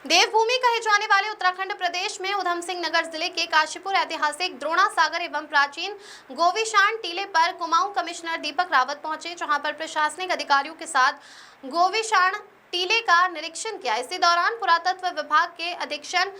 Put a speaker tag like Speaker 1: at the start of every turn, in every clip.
Speaker 1: देवभूमि कहे जाने वाले उत्तराखंड प्रदेश में उधम सिंह नगर जिले के काशीपुर ऐतिहासिक द्रोणा सागर एवं प्राचीन गोविशान टीले पर कुमाऊं कमिश्नर दीपक रावत पहुंचे, जहां पर प्रशासनिक अधिकारियों के साथ गोविशान टीले का निरीक्षण किया। इसी दौरान पुरातत्व विभाग के अधीक्षक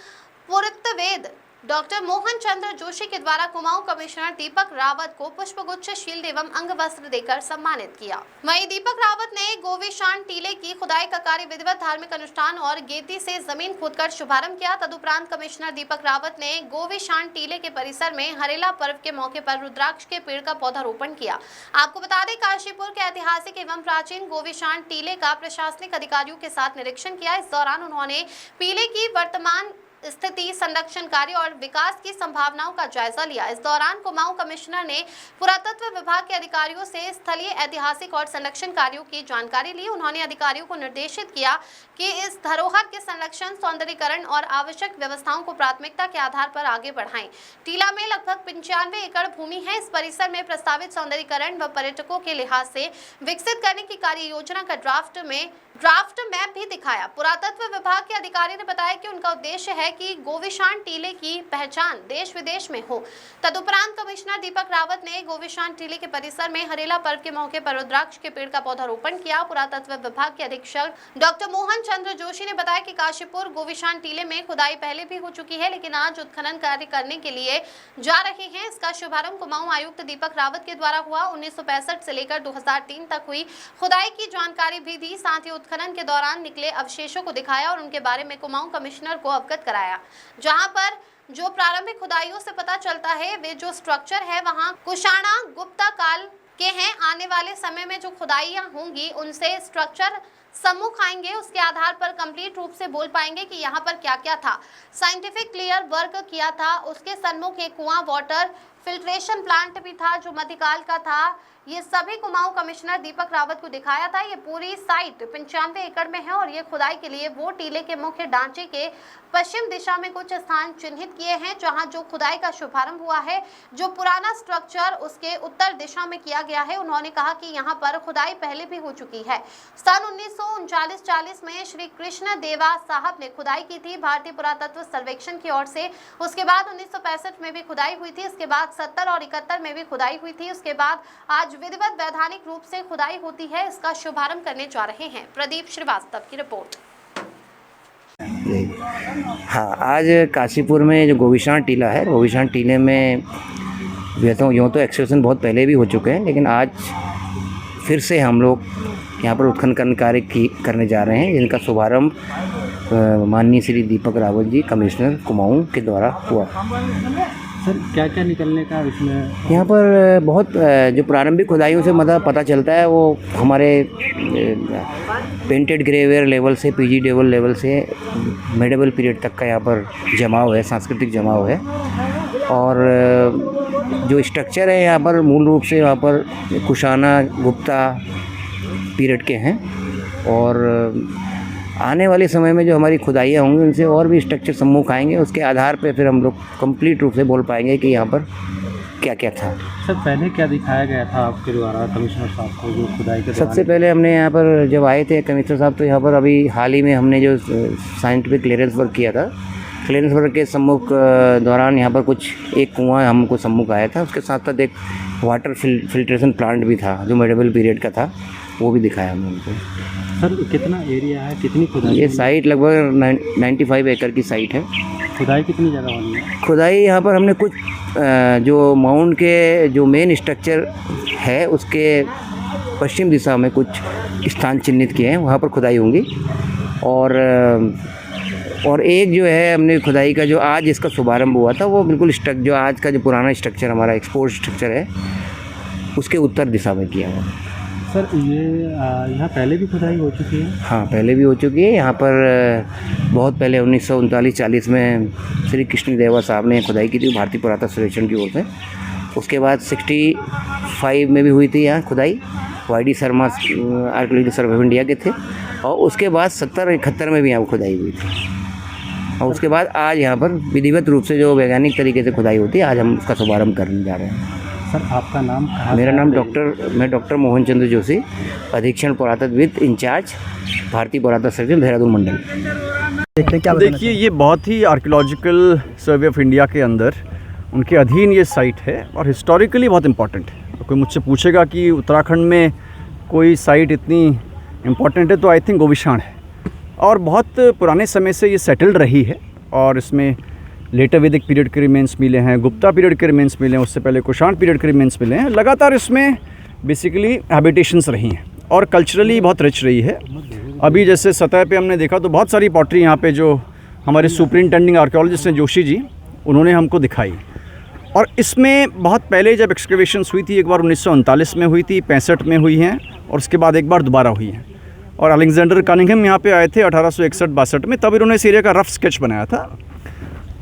Speaker 1: पुरातत्ववेद डॉक्टर मोहन चंद्र जोशी के द्वारा कुमाऊं कमिश्नर दीपक रावत को पुष्पगुच्छ, शील्ड एवं अंग वस्त्र देकर सम्मानित किया। वहीं दीपक रावत ने गोविशान टीले की खुदाई का कार्य विधिवत धार्मिक अनुष्ठान और गेती से जमीन खोदकर शुभारंभ किया। तदुपरांत कमिश्नर दीपक रावत ने गोविशान टीले के परिसर में हरेला पर्व के मौके पर रुद्राक्ष के पेड़ का पौधारोपण किया। आपको बता दें, काशीपुर के ऐतिहासिक एवं प्राचीन गोविशान टीले का प्रशासनिक अधिकारियों के साथ निरीक्षण किया। इस दौरान उन्होंने टीले की वर्तमान स्थिति, संरक्षण कार्य और विकास की संभावनाओं का जायजा लिया। इस दौरान कुमाऊं कमिश्नर ने पुरातत्व विभाग के अधिकारियों से स्थलीय ऐतिहासिक और संरक्षण कार्यों की जानकारी ली। उन्होंने अधिकारियों को निर्देशित किया कि इस धरोहर के संरक्षण, सौंदर्यीकरण और आवश्यक व्यवस्थाओं को प्राथमिकता के आधार पर आगे बढ़ाएं। टीला में लगभग 95 एकड़ भूमि है। इस परिसर में प्रस्तावित सौंदर्यीकरण व पर्यटकों के लिहाज से विकसित करने की कार्य योजना का ड्राफ्ट मैप भी दिखाया। पुरातत्व विभाग के अधिकारी ने बताया कि उनका उद्देश्य है कि गोविशान टीले की पहचान देश विदेश में हो। तदुपरांत कमिश्नर दीपक रावत ने गोविशान टीले के परिसर में हरेला पर्व के मौके पर रुद्राक्ष के पेड़ का पौधारोपण किया। पुरातत्व विभाग के अधीक्षक डॉक्टर मोहन चंद्र जोशी ने बताया कि काशीपुर गोविशान टीले में खुदाई पहले भी हो चुकी है, लेकिन आज उत्खनन कार्य करने के लिए जा रहे हैं। इसका शुभारंभ कुमाऊं आयुक्त दीपक रावत के द्वारा हुआ। 1965 से लेकर 2003 तक हुई खुदाई की जानकारी भी दी। साथ ही उत्खनन के दौरान निकले अवशेषों को दिखाया और उनके बारे में कुमाऊं कमिश्नर को अवगत कराया। जहां पर जो प्रारंभिक खुदाइयों से पता चलता है, वे जो स्ट्रक्चर है वहां कुषाण गुप्ता काल के हैं। आने वाले समय में जो खुदाइयां होंगी उनसे स्ट्रक्चर सम्मुख आएंगे। उसके आधार पर कंप्लीट रूप से बोल पाएंगे कि यहाँ पर क्या क्या था। साइंटिफिक क्लियर वर्क किया था। उसके सन्मुख एक कुआं, वाटर फिल्ट्रेशन प्लांट भी था जो मध्यकाल का था। ये सभी कुमाऊं कमिश्नर दीपक रावत को दिखाया था। ये पूरी साइट 95 एकड़ में है और ये खुदाई के लिए वो टीले के मुख्य ढांचे के पश्चिम दिशा में कुछ स्थान चिन्हित किए हैं जहां जो खुदाई का शुभारंभ हुआ है। जो पुराना स्ट्रक्चर उसके उत्तर दिशा में किया गया है। उन्होंने कहा कि यहाँ पर खुदाई पहले भी हो चुकी है। सन 1939-40 में श्री कृष्ण देवा साहब ने खुदाई की थी भारतीय पुरातत्व सर्वेक्षण की ओर से। उसके बाद 1965 में भी खुदाई हुई थी। उसके बाद 70 और 71 में भी खुदाई हुई थी। उसके बाद आज विधिवत वैधानिक रूप से खुदाई होती है। इसका शुभारंभ करने जा रहे हैं। प्रदीप श्रीवास्तव की रिपोर्ट।
Speaker 2: हाँ, आज काशीपुर में जो गोविशान टीला है, गोविशान टीले में यूँ तो एक्सकर्शन बहुत पहले भी हो चुके हैं, लेकिन आज फिर से हम लोग यहाँ पर उत्खनन कार्य करने जा रहे हैं, जिनका शुभारंभ माननीय श्री दीपक रावत जी, कमिश्नर कुमाऊं के द्वारा हुआ।
Speaker 3: सर, क्या क्या निकलने का इसमें?
Speaker 2: यहाँ पर बहुत जो प्रारंभिक खुदाइयों से मतलब पता चलता है, वो हमारे पेंटेड ग्रेवेयर लेवल से पीजी लेवल से मेडिवल पीरियड तक का यहाँ पर जमाव है, सांस्कृतिक जमाव है। और जो स्ट्रक्चर है यहाँ पर मूल रूप से यहाँ पर कुषाण गुप्ता पीरियड के हैं। और आने वाले समय में जो हमारी खुदाइयाँ होंगी उनसे और भी स्ट्रक्चर सम्मुख आएंगे। उसके आधार पे फिर हम लोग कंप्लीट रूप से बोल पाएंगे कि यहाँ पर क्या क्या था।
Speaker 3: सर, पहले क्या दिखाया गया था आपके द्वारा कमिश्नर साहब को जो खुदाई के?
Speaker 2: सबसे पहले हमने यहाँ पर जब आए थे कमिश्नर साहब, तो यहाँ पर अभी हाल ही में हमने जो साइंटिफिक क्लियरेंस वर्क किया था, क्लियरेंस वर्क के सम्मुख दौरान यहाँ पर कुछ एक कुआँ हमको सम्मुख आया था। उसके साथ साथ एक वाटर फिल्ट्रेशन प्लांट भी था जो मेडिवल पीरियड का था, वो भी दिखाया हमने उनको।
Speaker 3: सर, कितना एरिया है, कितनी खुदाई?
Speaker 2: ये साइट लगभग 95 एकड़ की साइट है।
Speaker 3: खुदाई कितनी जगह होनी है?
Speaker 2: खुदाई यहाँ पर हमने कुछ जो माउंट के जो मेन स्ट्रक्चर है उसके पश्चिम दिशा में कुछ स्थान चिन्हित किए हैं, वहाँ पर खुदाई होंगी। और एक जो है हमने खुदाई का जो आज इसका शुभारंभ हुआ था, वो बिल्कुल जो आज का जो पुराना स्ट्रक्चर हमारा एक्सपोर्ट स्ट्रक्चर है उसके उत्तर दिशा में किया हुआ।
Speaker 3: सर, ये यहाँ पहले भी खुदाई हो चुकी है?
Speaker 2: हाँ, पहले भी हो चुकी है। यहाँ पर बहुत पहले 1939-40 में श्री कृष्ण देवा साहब ने खुदाई की थी भारतीय पुरातत्व सर्वेक्षण की ओर से। उसके बाद 65 में भी हुई थी यहाँ खुदाई, YD Sharma archaeological survey of India के थे। और उसके बाद 70-71 में भी यहाँ खुदाई हुई थी। और उसके बाद आज यहाँ पर विधिवत रूप से जो वैज्ञानिक तरीके से खुदाई होती है, आज हम उसका शुभारंभ करने जा रहे हैं।
Speaker 3: सर, आपका नाम?
Speaker 2: मेरा नाम मैं डॉक्टर मोहन चंद्र जोशी, अधीक्षण पुरातत्वविद इंचार्ज, भारतीय पुरातत्व सर्वेक्षण, देहरादून मंडल।
Speaker 4: देखते हैं क्या बताना
Speaker 5: देखिए, ये बहुत ही आर्कियोलॉजिकल सर्वे ऑफ इंडिया के अंदर उनके अधीन ये साइट है और हिस्टोरिकली बहुत इम्पॉर्टेंट है। कोई मुझसे पूछेगा कि उत्तराखंड में कोई साइट इतनी इम्पॉर्टेंट है तो आई थिंक गोविशाण है, और बहुत पुराने समय से ये सेटल्ड रही है और इसमें लेटर वैदिक पीरियड के रिमेंस मिले हैं, गुप्ता पीरियड के रिमेंस मिले हैं, उससे पहले कुषाण पीरियड के रिमेंस मिले हैं। लगातार इसमें बेसिकली हैबिटेशंस रही हैं और कल्चरली बहुत रिच रही है। अभी जैसे सतह पे हमने देखा तो बहुत सारी पॉटरी यहाँ पे जो हमारे सुपरिंटेंडिंग आर्कियोलॉजिस्ट हैं जोशी जी, उन्होंने हमको दिखाई। और इसमें बहुत पहले जब एक्सकवेशंस हुई थी, एक बार 1939 में हुई थी, 65 में हुई हैं और उसके बाद एक बार दोबारा हुई हैं। और अलेक्जेंडर कनिंघम यहाँ पे आए थे 1861-62 में, तब इन्होंने इस एरिया का रफ स्केच बनाया था।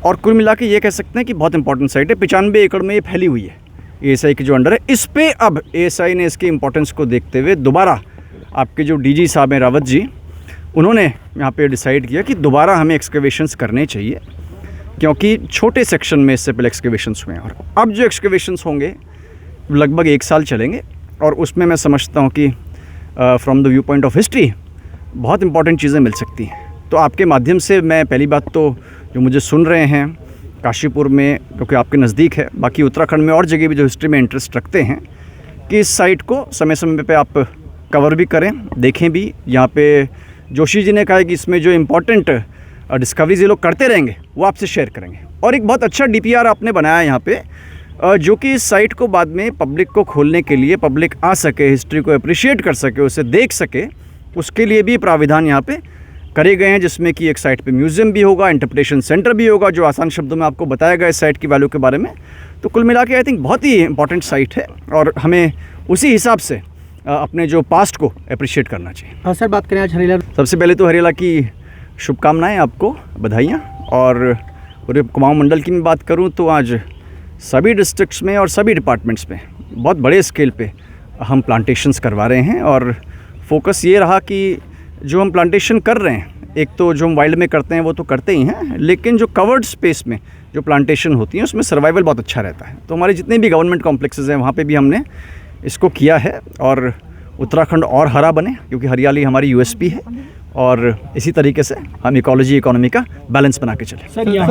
Speaker 5: और कुल मिला के ये कह सकते हैं कि बहुत इंपॉर्टेंट साइट है। 95 एकड़ में ये फैली हुई है एएसआई के जो अंडर है। इस पे अब एएसआई ने इसके इंपॉर्टेंस को देखते हुए दोबारा आपके जो डीजी साहब हैं रावत जी, उन्होंने यहाँ पे डिसाइड किया कि दोबारा हमें एक्सकवेशंस करने चाहिए, क्योंकि छोटे सेक्शन में इससे पहले एक्सकवेशंस हुए हैं और अब जो एक्सकवेशंस होंगे लगभग 1 साल चलेंगे। और उसमें मैं समझता हूँ कि from the view point of history बहुत इंपॉर्टेंट चीज़ें मिल सकती हैं। तो आपके माध्यम से मैं पहली बात तो जो मुझे सुन रहे हैं काशीपुर में, क्योंकि आपके नज़दीक है, बाकी उत्तराखंड में और जगह भी जो हिस्ट्री में इंटरेस्ट रखते हैं, कि इस साइट को समय समय पे आप कवर भी करें, देखें भी। यहाँ पे जोशी जी ने कहा है कि इसमें जो इम्पोर्टेंट डिस्कवरीज ये लोग करते रहेंगे वो आपसे शेयर करेंगे। और एक बहुत अच्छा डीपीआर आपने बनाया है यहाँ पे, जो कि इस साइट को बाद में पब्लिक को खोलने के लिए, पब्लिक आ सके, हिस्ट्री को अप्रिशिएट कर सके, उसे देख सके, उसके लिए भी प्राविधान यहाँ पे करे गए हैं, जिसमें कि एक साइट पे म्यूज़ियम भी होगा, इंटरप्रिटेशन सेंटर भी होगा, जो आसान शब्दों में आपको बताया गया इस साइट की वैल्यू के बारे में। तो कुल मिला के आई थिंक बहुत ही इंपॉर्टेंट साइट है और हमें उसी हिसाब से अपने जो पास्ट को अप्रिशिएट करना चाहिए।
Speaker 4: हाँ सर, बात करें आज हरियाला।
Speaker 5: सबसे पहले तो हरियाला की शुभकामनाएँ, आपको बधाइयाँ। और पूरे कुमाऊँ मंडल की मैं बात करूँ तो आज सभी डिस्ट्रिक्ट्स में और सभी डिपार्टमेंट्स में बहुत बड़े स्केल पे हम प्लांटेशंस करवा रहे हैं। और फोकस ये रहा कि जो हम प्लांटेशन कर रहे हैं, एक तो जो हम वाइल्ड में करते हैं वो तो करते ही हैं, लेकिन जो कवर्ड स्पेस में जो प्लांटेशन होती है उसमें सर्वाइवल बहुत अच्छा रहता है। तो हमारे जितने भी गवर्नमेंट कॉम्प्लेक्सेस हैं वहाँ पे भी हमने इसको किया है और उत्तराखंड और हरा बने, क्योंकि हरियाली हमारी यूएसपी है और इसी तरीके से हम इकोलॉजी इकोनॉमी का बैलेंस बना के चलें।
Speaker 4: सर यहाँ